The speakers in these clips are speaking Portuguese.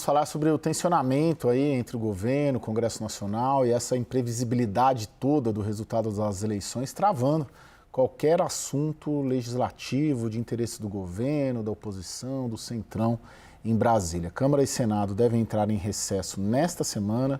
falar sobre o tensionamento aí entre o governo, o Congresso Nacional e essa imprevisibilidade toda do resultado das eleições, travando qualquer assunto legislativo de interesse do governo, da oposição, do centrão em Brasília. Câmara e Senado devem entrar em recesso nesta semana,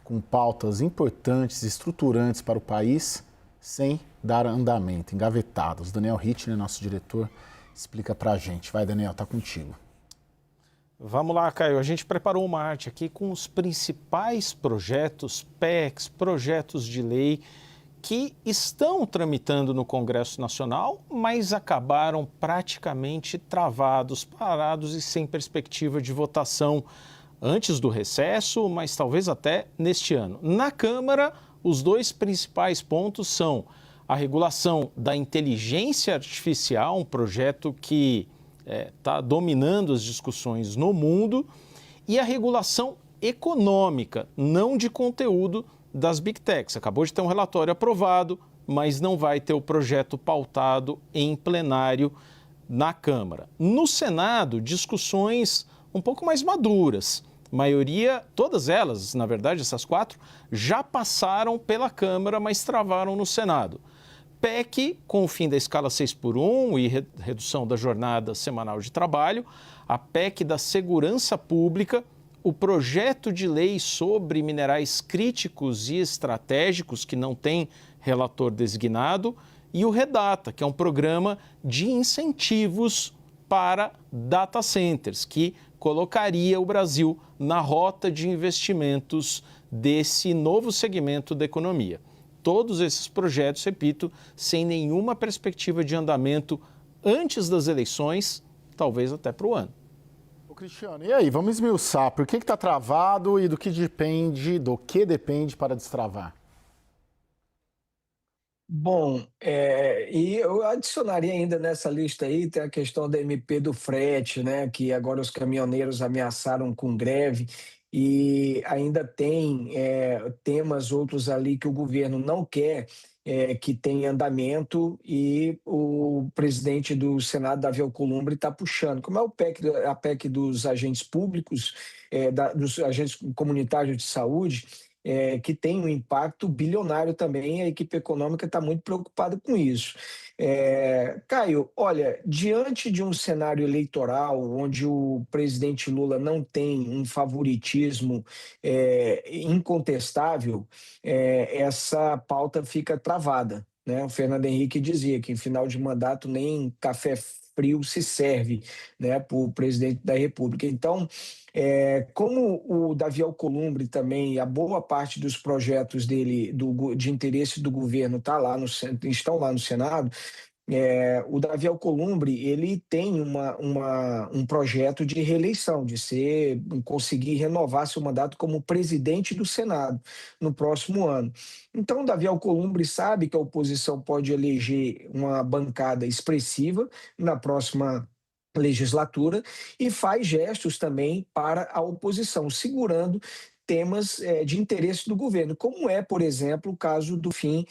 com pautas importantes e estruturantes para o país, sem dar andamento, engavetados. Daniel Rittner, nosso diretor, explica pra gente. Vai, Daniel, tá contigo. Vamos lá, Caio. A gente preparou uma arte aqui com os principais projetos, PECs, projetos de lei que estão tramitando no Congresso Nacional, mas acabaram praticamente travados, parados e sem perspectiva de votação antes do recesso, mas talvez até neste ano. Na Câmara, os dois principais pontos são a regulação da inteligência artificial, um projeto que está dominando as discussões no mundo, e a regulação econômica, não de conteúdo, das Big Techs. Acabou de ter um relatório aprovado, mas não vai ter o projeto pautado em plenário na Câmara. No Senado, discussões um pouco mais maduras. A maioria, todas elas, na verdade, essas 4, já passaram pela Câmara, mas travaram no Senado. PEC, com o fim da escala 6x1 e redução da jornada semanal de trabalho, a PEC da segurança pública, o projeto de lei sobre minerais críticos e estratégicos, que não tem relator designado, e o REDATA, que é um programa de incentivos para data centers, que colocaria o Brasil na rota de investimentos desse novo segmento da economia. Todos esses projetos, repito, sem nenhuma perspectiva de andamento antes das eleições, talvez até para o ano. Cristiano, e aí, vamos esmiuçar, por que está travado e do que depende para destravar? Bom, e eu adicionaria ainda nessa lista aí, tem a questão da MP do frete, né, que agora os caminhoneiros ameaçaram com greve, e ainda tem temas outros ali que o governo não quer que tenha andamento, e o presidente do Senado, Davi Alcolumbre, está puxando. Como é a PEC dos agentes públicos, dos agentes comunitários de saúde, que tem um impacto bilionário também, a equipe econômica está muito preocupada com isso. Caio, olha, diante de um cenário eleitoral onde o presidente Lula não tem um favoritismo incontestável, essa pauta fica travada, né? O Fernando Henrique dizia que em final de mandato nem café frio se serve, né, para o presidente da República. Então, como o Davi Alcolumbre também, a boa parte dos projetos dele de interesse do governo estão lá no Senado, o Davi Alcolumbre ele tem um projeto de reeleição, de conseguir renovar seu mandato como presidente do Senado no próximo ano. Então, o Davi Alcolumbre sabe que a oposição pode eleger uma bancada expressiva na próxima legislatura e faz gestos também para a oposição, segurando temas de interesse do governo, como é, por exemplo, o caso do fim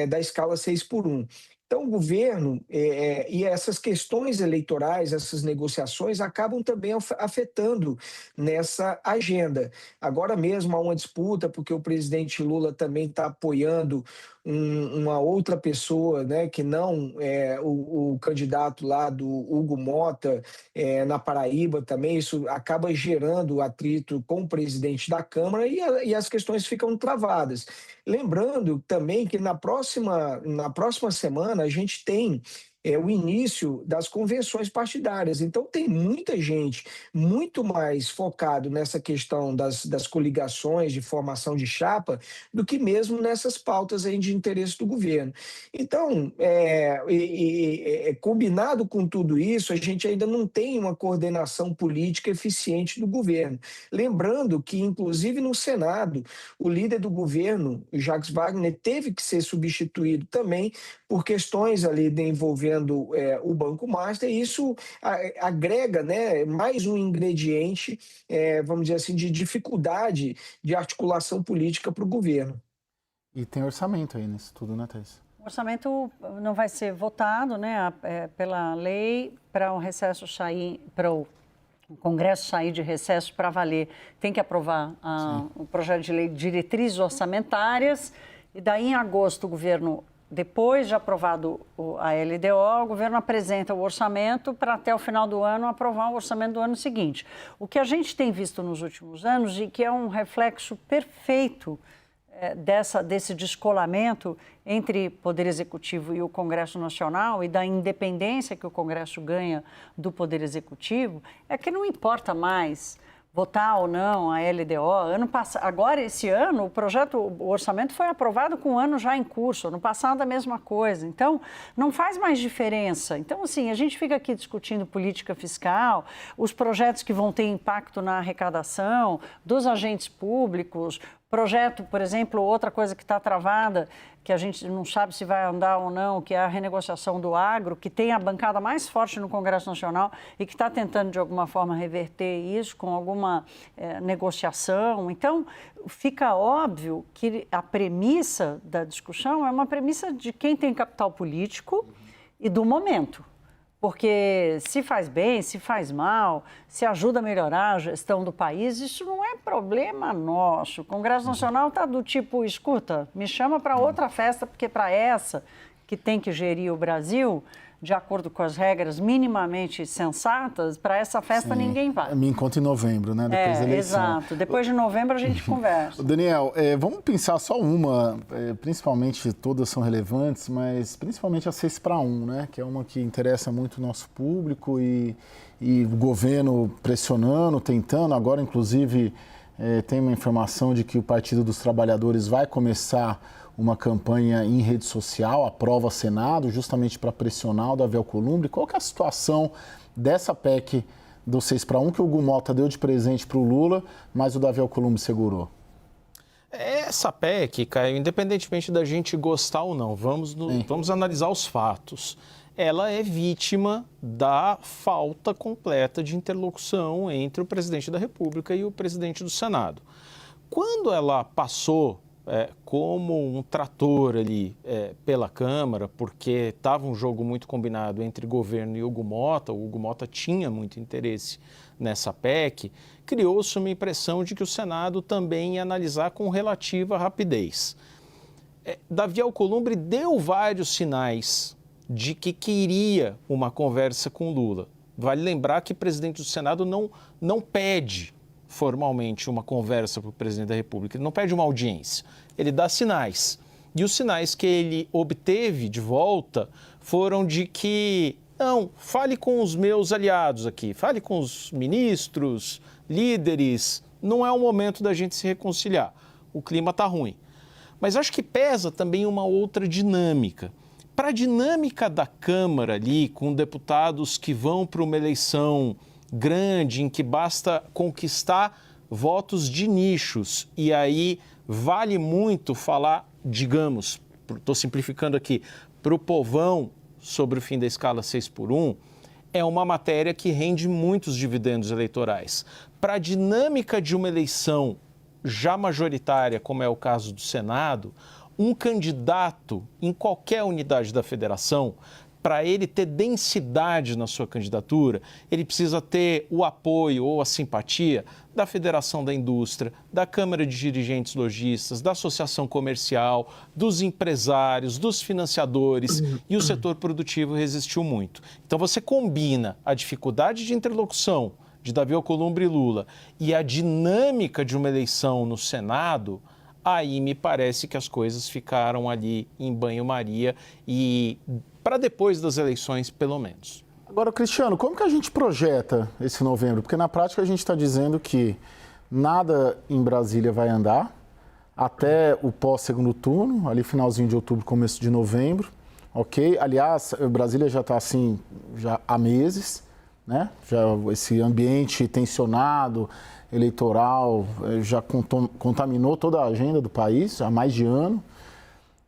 da escala 6x1. Então, o governo e essas questões eleitorais, essas negociações, acabam também afetando nessa agenda. Agora mesmo há uma disputa, porque o presidente Lula também está apoiando uma outra pessoa, né, que não o candidato lá do Hugo Mota, na Paraíba também. Isso acaba gerando atrito com o presidente da Câmara e as questões ficam travadas. Lembrando também que na próxima semana a gente tem o início das convenções partidárias. Então, tem muita gente muito mais focado nessa questão das coligações, de formação de chapa, do que mesmo nessas pautas aí de interesse do governo. Então, combinado com tudo isso, a gente ainda não tem uma coordenação política eficiente do governo. Lembrando que, inclusive no Senado, o líder do governo, Jacques Wagner, teve que ser substituído também por questões ali envolvendo o Banco Master, e isso agrega, né, mais um ingrediente, vamos dizer assim, de dificuldade de articulação política para o governo. E tem orçamento aí nisso tudo, né, Thaís? O orçamento não vai ser votado, né, pela lei para o recesso sair, para o o Congresso sair de recesso para valer, tem que aprovar o projeto de lei de diretrizes orçamentárias, e daí em agosto o governo, depois de aprovado a LDO, o governo apresenta o orçamento para até o final do ano aprovar o orçamento do ano seguinte. O que a gente tem visto nos últimos anos, e que é um reflexo perfeito desse descolamento entre Poder Executivo e o Congresso Nacional e da independência que o Congresso ganha do Poder Executivo, é que não importa mais votar ou não a LDO. Agora, esse ano, o orçamento foi aprovado com o ano já em curso. Ano passado, a mesma coisa. Então, não faz mais diferença. Então, assim, a gente fica aqui discutindo política fiscal, os projetos que vão ter impacto na arrecadação dos agentes públicos, projeto, por exemplo, outra coisa que está travada, que a gente não sabe se vai andar ou não, que é a renegociação do agro, que tem a bancada mais forte no Congresso Nacional e que está tentando, de alguma forma, reverter isso com alguma negociação. Então, fica óbvio que a premissa da discussão é uma premissa de quem tem capital político e do momento. Porque se faz bem, se faz mal, se ajuda a melhorar a gestão do país, isso não é problema nosso. O Congresso Nacional está do tipo, escuta, me chama para outra festa, porque para essa que tem que gerir o Brasil, de acordo com as regras minimamente sensatas, para essa festa ninguém vai. Me encontra em novembro, né? Depois da eleição. Exato. Depois de novembro a gente conversa. Daniel, vamos pensar só uma, principalmente todas são relevantes, mas principalmente a 6x1, né? Que é uma que interessa muito o nosso público e o governo pressionando, tentando. Agora, inclusive, tem uma informação de que o Partido dos Trabalhadores vai começar uma campanha em rede social, aprova Senado, justamente para pressionar o Davi Alcolumbre. Qual que é a situação dessa PEC do 6x1 que o Hugo Mota deu de presente para o Lula, mas o Davi Alcolumbre segurou? Essa PEC, Caio, independentemente da gente gostar ou não, vamos analisar os fatos. Ela é vítima da falta completa de interlocução entre o presidente da República e o presidente do Senado. Quando ela passou como um trator ali pela Câmara, porque estava um jogo muito combinado entre governo e Hugo Mota, o Hugo Mota tinha muito interesse nessa PEC, criou-se uma impressão de que o Senado também ia analisar com relativa rapidez. Davi Alcolumbre deu vários sinais de que queria uma conversa com Lula. Vale lembrar que o presidente do Senado não pede formalmente uma conversa para o presidente da República, ele não pede uma audiência, ele dá sinais. E os sinais que ele obteve de volta foram de que, não, fale com os meus aliados aqui, fale com os ministros, líderes, não é o momento da gente se reconciliar, o clima está ruim. Mas acho que pesa também uma outra dinâmica. Para a dinâmica da Câmara ali, com deputados que vão para uma eleição grande, em que basta conquistar votos de nichos, e aí vale muito falar, digamos, estou simplificando aqui, para o povão sobre o fim da escala 6x1, é uma matéria que rende muitos dividendos eleitorais. Para a dinâmica de uma eleição já majoritária, como é o caso do Senado, um candidato em qualquer unidade da federação, para ele ter densidade na sua candidatura, ele precisa ter o apoio ou a simpatia da Federação da Indústria, da Câmara de Dirigentes Lojistas, da Associação Comercial, dos empresários, dos financiadores, e o setor produtivo resistiu muito. Então você combina a dificuldade de interlocução de Davi Alcolumbre e Lula e a dinâmica de uma eleição no Senado, aí me parece que as coisas ficaram ali em banho-maria e para depois das eleições, pelo menos. Agora, Cristiano, como que a gente projeta esse novembro? Porque na prática a gente está dizendo que nada em Brasília vai andar até o pós-segundo turno, ali finalzinho de outubro, começo de novembro, ok? Aliás, Brasília já está assim já há meses, né? Já esse ambiente tensionado, eleitoral, já contaminou toda a agenda do país há mais de ano.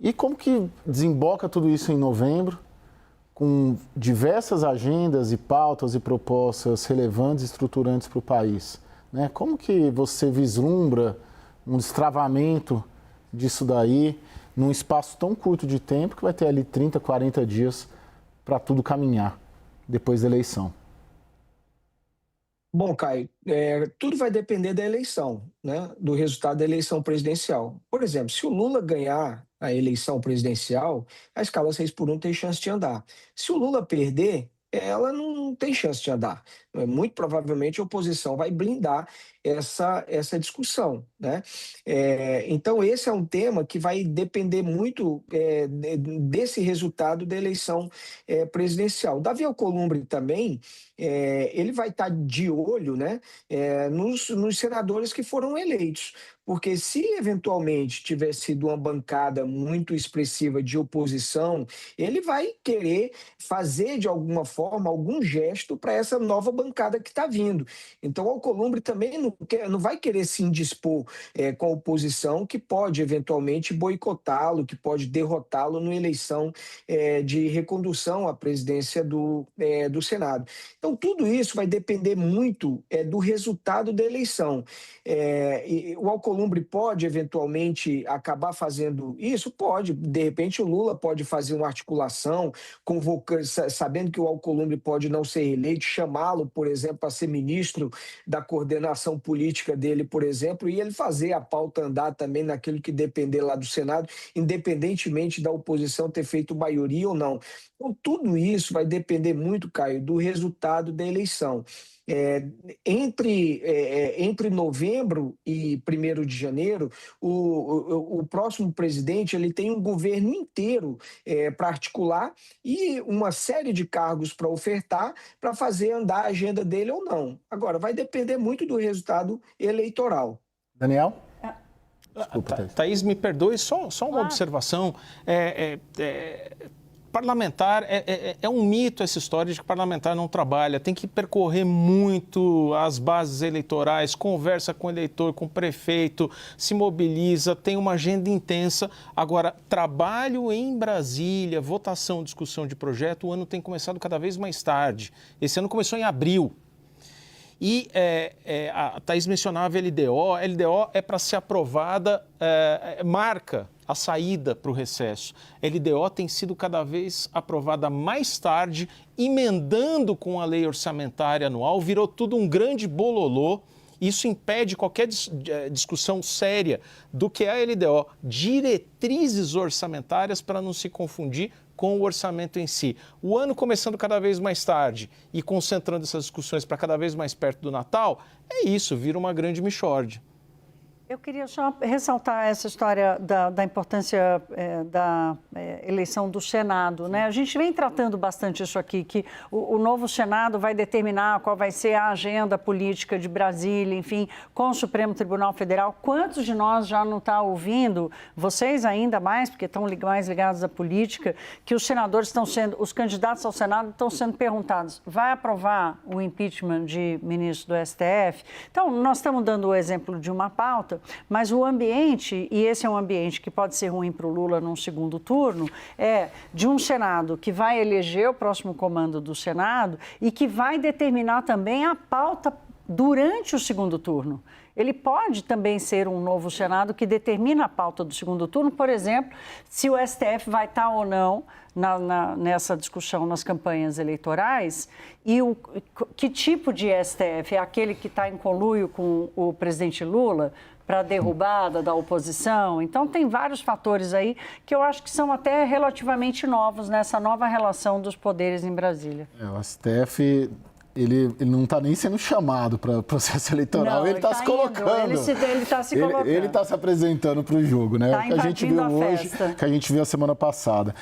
E como que desemboca tudo isso em novembro, com diversas agendas e pautas e propostas relevantes e estruturantes para o país, né? Como que você vislumbra um destravamento disso daí num espaço tão curto de tempo que vai ter ali 30, 40 dias para tudo caminhar depois da eleição? Bom, Caio, tudo vai depender da eleição, né? Do resultado da eleição presidencial. Por exemplo, se o Lula ganhar a eleição presidencial, a escala 6x1 tem chance de andar. Se o Lula perder, ela não tem chance de andar. Muito provavelmente a oposição vai blindar essa discussão, né? Então, esse é um tema que vai depender muito desse resultado da eleição presidencial. Davi Alcolumbre também, ele vai estar de olho, né, nos senadores que foram eleitos, porque se eventualmente tiver sido uma bancada muito expressiva de oposição, ele vai querer fazer de alguma forma algum gesto para essa nova bancada que está vindo. Então, Alcolumbre também não vai querer se indispor com a oposição, que pode eventualmente boicotá-lo, que pode derrotá-lo numa eleição de recondução à presidência do Senado. Então, tudo isso vai depender muito do resultado da eleição. O Alcolumbre pode, eventualmente, acabar fazendo isso? Pode. De repente, o Lula pode fazer uma articulação, sabendo que o Alcolumbre pode não ser reeleito, chamá-lo, por exemplo, para ser ministro da coordenação política dele, por exemplo, e ele fazer a pauta andar também naquilo que depender lá do Senado, independentemente da oposição ter feito maioria ou não. Então, tudo isso vai depender muito, Caio, do resultado da eleição. Entre novembro e 1º de janeiro, o próximo presidente ele tem um governo inteiro para articular e uma série de cargos para ofertar para fazer andar a agenda dele ou não. Agora, vai depender muito do resultado eleitoral. Daniel? Desculpa, Thaís, me perdoe, só uma observação. Parlamentar, é um mito essa história de que parlamentar não trabalha, tem que percorrer muito as bases eleitorais, conversa com o eleitor, com o prefeito, se mobiliza, tem uma agenda intensa. Agora, trabalho em Brasília, votação, discussão de projeto, o ano tem começado cada vez mais tarde. Esse ano começou em abril. E a Thaís mencionava a LDO. A LDO é para ser aprovada, marca a saída para o recesso. A LDO tem sido cada vez aprovada mais tarde, emendando com a lei orçamentária anual, virou tudo um grande bololô. Isso impede qualquer discussão séria do que é a LDO, diretrizes orçamentárias para não se confundir com o orçamento em si. O ano começando cada vez mais tarde e concentrando essas discussões para cada vez mais perto do Natal, é isso, vira uma grande mixórdia. Eu queria só ressaltar essa história da importância da eleição do Senado, né? A gente vem tratando bastante isso aqui, que o novo Senado vai determinar qual vai ser a agenda política de Brasília, enfim, com o Supremo Tribunal Federal. Quantos de nós já não está ouvindo, vocês ainda mais, porque estão mais ligados à política, que os senadores os candidatos ao Senado estão sendo perguntados, vai aprovar o impeachment de ministro do STF? Então, nós estamos dando o exemplo de uma pauta, mas o ambiente, e esse é um ambiente que pode ser ruim para o Lula num segundo turno, é de um Senado que vai eleger o próximo comando do Senado e que vai determinar também a pauta durante o segundo turno. Ele pode também ser um novo Senado que determina a pauta do segundo turno, por exemplo, se o STF vai estar ou não nessa discussão nas campanhas eleitorais e que tipo de STF é aquele que está em conluio com o presidente Lula para a derrubada da oposição. Então, tem vários fatores aí que eu acho que são até relativamente novos nessa nova relação dos poderes em Brasília. O STF... Ele não está nem sendo chamado para o processo eleitoral, não, ele está se colocando. Ele está se colocando. Ele está se apresentando para o jogo, né? Tá o que a gente viu hoje, que a gente viu a semana passada.